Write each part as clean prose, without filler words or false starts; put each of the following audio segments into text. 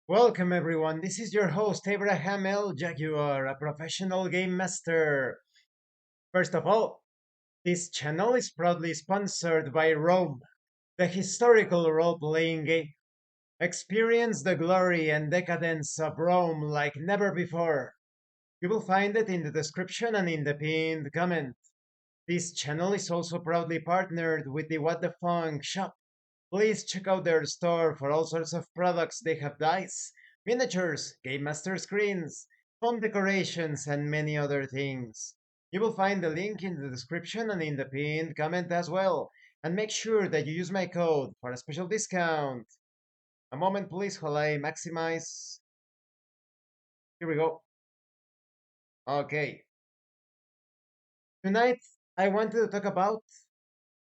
Welcome everyone, this is your host Abraham L. Jaguar, a professional game master. First of all, this channel is proudly sponsored by Rome, the historical role-playing game. Experience the glory and decadence of Rome like never before. You will find it in the description and in the pinned comment. This channel is also proudly partnered with the What the Funk shop. Please check out their store for all sorts of products. They have dice, miniatures, game master screens, home decorations, and many other things. You will find the link in the description and in the pinned comment as well. And make sure that you use my code for a special discount. A moment, please, while I maximize. Here we go. Okay. Tonight, I wanted to talk about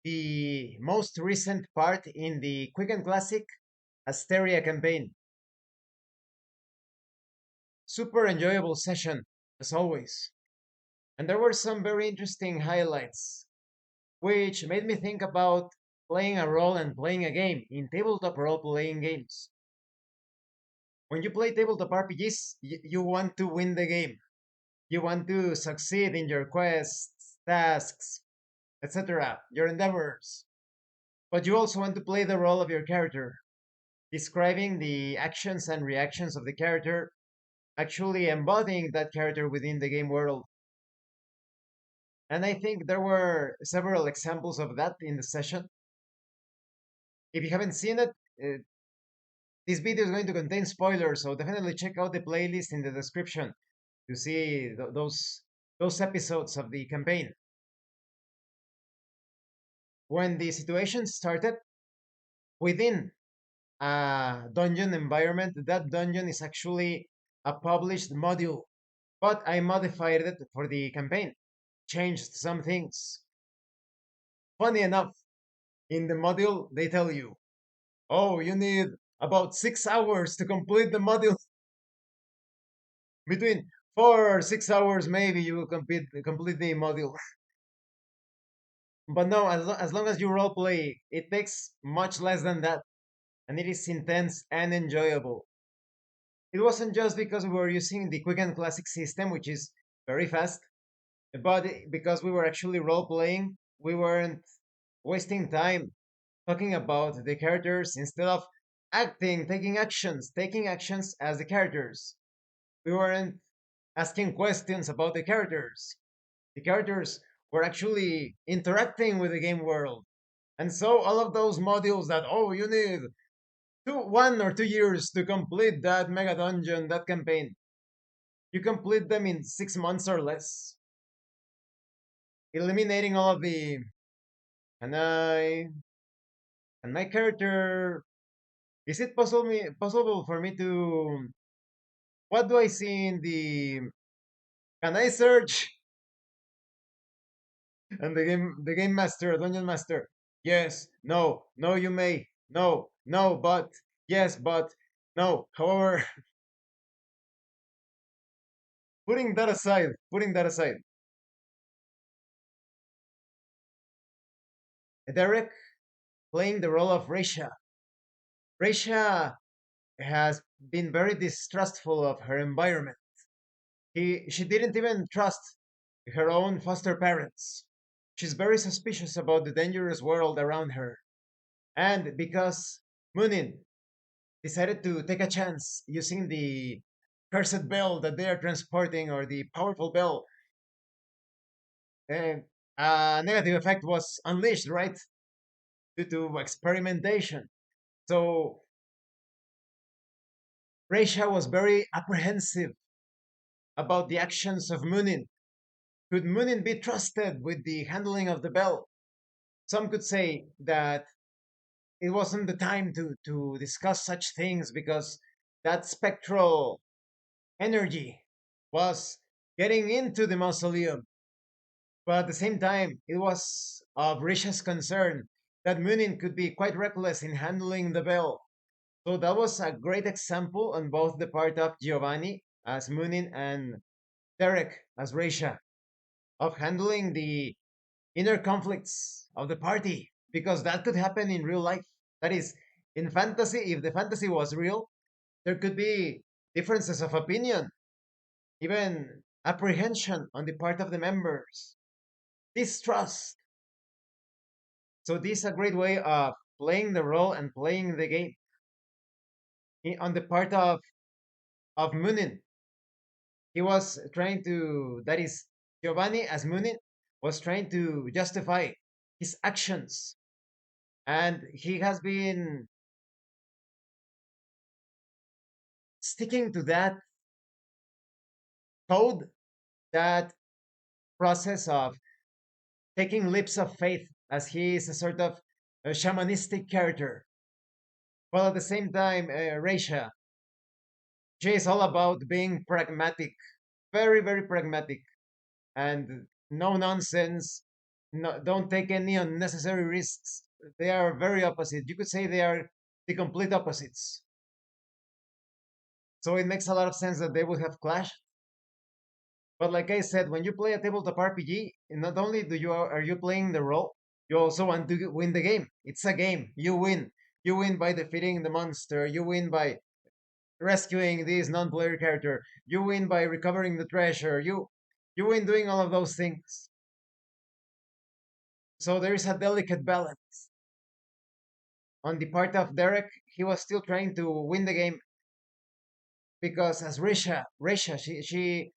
the most recent part in the Quick and Classic Asteria campaign. Super enjoyable session, as always. And there were some very interesting highlights, which made me think about playing a role and playing a game in tabletop role playing games. When you play tabletop RPGs, you want to win the game. You want to succeed in your quests, tasks, etc., your endeavors. But you also want to play the role of your character, describing the actions and reactions of the character, actually embodying that character within the game world. And I think there were several examples of that in the session. If you haven't seen it, this video is going to contain spoilers, so definitely check out the playlist in the description to see those episodes of the campaign. When the situation started within a dungeon environment, that dungeon is actually a published module, but I modified it for the campaign, changed some things. Funny enough, in the module, they tell you, oh, you need about 6 hours to complete the module. Between 4 or 6 hours, maybe you will complete the module. But no, as long as you role play, it takes much less than that, and it is intense and enjoyable. It wasn't just because we were using the quick and classic system, which is very fast, but because we were actually role playing, we weren't wasting time talking about the characters instead of taking actions as the characters. We weren't asking questions about the characters. The characters were actually interacting with the game world. And so all of those modules that, oh, you need 1 or 2 years to complete that mega dungeon, that campaign, you complete them in 6 months or less, eliminating all of the can I and my character. Is it possible for me to what do I see in the can I search? And the game master, dungeon master. Yes, no, no, you may. No, no, but yes, but no. However, putting that aside, Derek playing the role of Risha. Risha has been very distrustful of her environment. She didn't even trust her own foster parents. She's very suspicious about the dangerous world around her. And because Munin decided to take a chance using the cursed bell that they are transporting or the powerful bell, and a negative effect was unleashed, right? Due to experimentation. So Reisha was very apprehensive about the actions of Munin. Could Munin be trusted with the handling of the bell? Some could say that it wasn't the time to discuss such things because that spectral energy was getting into the mausoleum. But at the same time, it was of Risha's concern that Munin could be quite reckless in handling the bell. So that was a great example on both the part of Giovanni as Munin and Derek as Risha of handling the inner conflicts of the party because that could happen in real life. That is, in fantasy, if the fantasy was real, There could be differences of opinion, even apprehension on the part of the members, distrust. So this is a great way of playing the role and playing the game. On the part of Munin, he was trying to, that is, Giovanni as Munin was trying to justify his actions. And he has been sticking to that code, that process of taking leaps of faith, as he is a sort of a shamanistic character. While at the same time, Reisha, she is all about being pragmatic, very, very pragmatic, and no nonsense. No, don't take any unnecessary risks. They are very opposite. You could say they are the complete opposites. So it makes a lot of sense that they would have clashed. But like I said, when you play a tabletop RPG, not only do you are you playing the role, you also want to win the game. It's a game. You win. You win by defeating the monster. You win by rescuing this non-player character. You win by recovering the treasure. You win doing all of those things. So there is a delicate balance. On the part of Derek, he was still trying to win the game because as Risha, she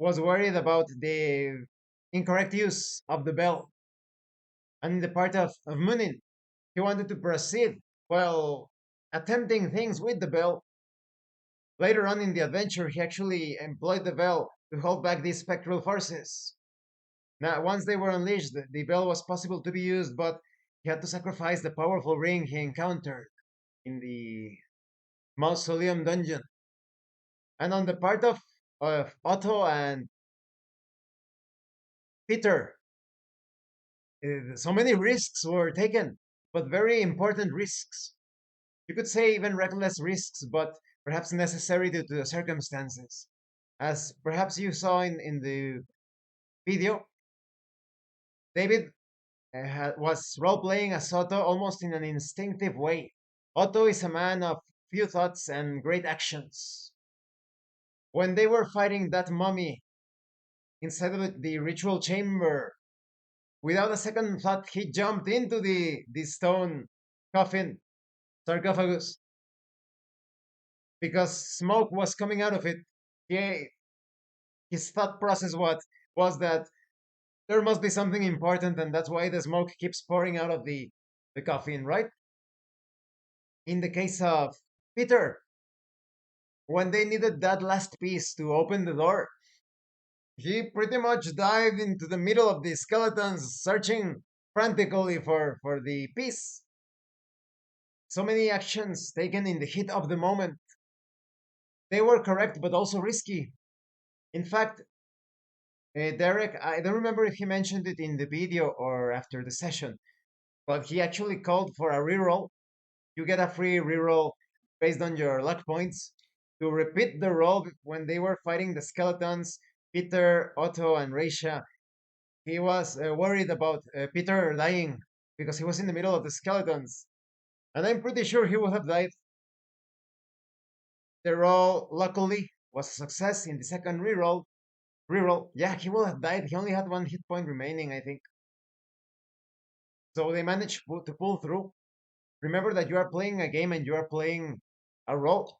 was worried about the incorrect use of the bell. And in the part of Munin, he wanted to proceed while attempting things with the bell. Later on in the adventure, he actually employed the bell to hold back these spectral forces. Now, once they were unleashed, the bell was possible to be used, but he had to sacrifice the powerful ring he encountered in the Mausoleum dungeon. And on the part of Otto and Peter, so many risks were taken, but very important risks. You could say even reckless risks, but perhaps necessary due to the circumstances. As perhaps you saw in the video, David was role playing as Otto almost in an instinctive way. Otto is a man of few thoughts and great actions. When they were fighting that mummy inside of the ritual chamber, without a second thought, he jumped into the stone coffin sarcophagus because smoke was coming out of it. He, his thought process was that there must be something important, and that's why the smoke keeps pouring out of the coffin, right? In the case of Peter, when they needed that last piece to open the door, he pretty much dived into the middle of the skeletons, searching frantically for the piece. So many actions taken in the heat of the moment. They were correct, but also risky. In fact, Derek, I don't remember if he mentioned it in the video or after the session, but he actually called for a reroll. You get a free reroll based on your luck points to repeat the roll when they were fighting the skeletons, Peter, Otto, and Reisha. He was worried about Peter dying because he was in the middle of the skeletons. And I'm pretty sure he would have died. The roll, luckily, was a success in the second reroll. Reroll, yeah, he would have died. He only had one hit point remaining, I think. So they managed to pull through. Remember that you are playing a game and you are playing a role.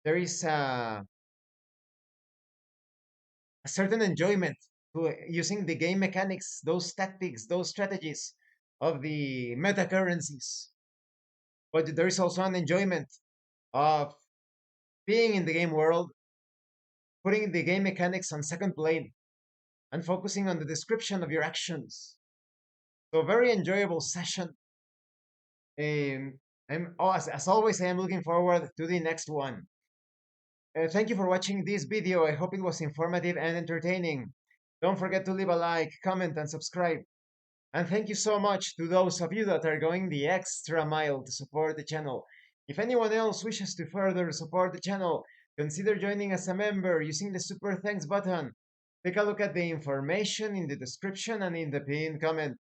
There is a certain enjoyment to using the game mechanics, those tactics, those strategies of the meta currencies. But there is also an enjoyment of being in the game world, putting the game mechanics on second plane, and focusing on the description of your actions. So, very enjoyable session. As always, I am looking forward to the next one. Thank you for watching this video. I hope it was informative and entertaining. Don't forget to leave a like, comment, and subscribe. And thank you so much to those of you that are going the extra mile to support the channel. If anyone else wishes to further support the channel, consider joining as a member using the super thanks button. Take a look at the information in the description and in the pinned comment.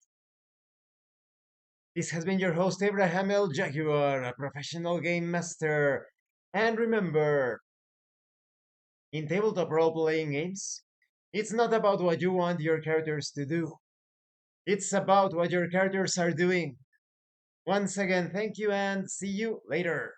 This has been your host Abraham L. Jaguar, a professional game master. And remember, in tabletop role playing games, it's not about what you want your characters to do, it's about what your characters are doing. Once again, thank you and see you later.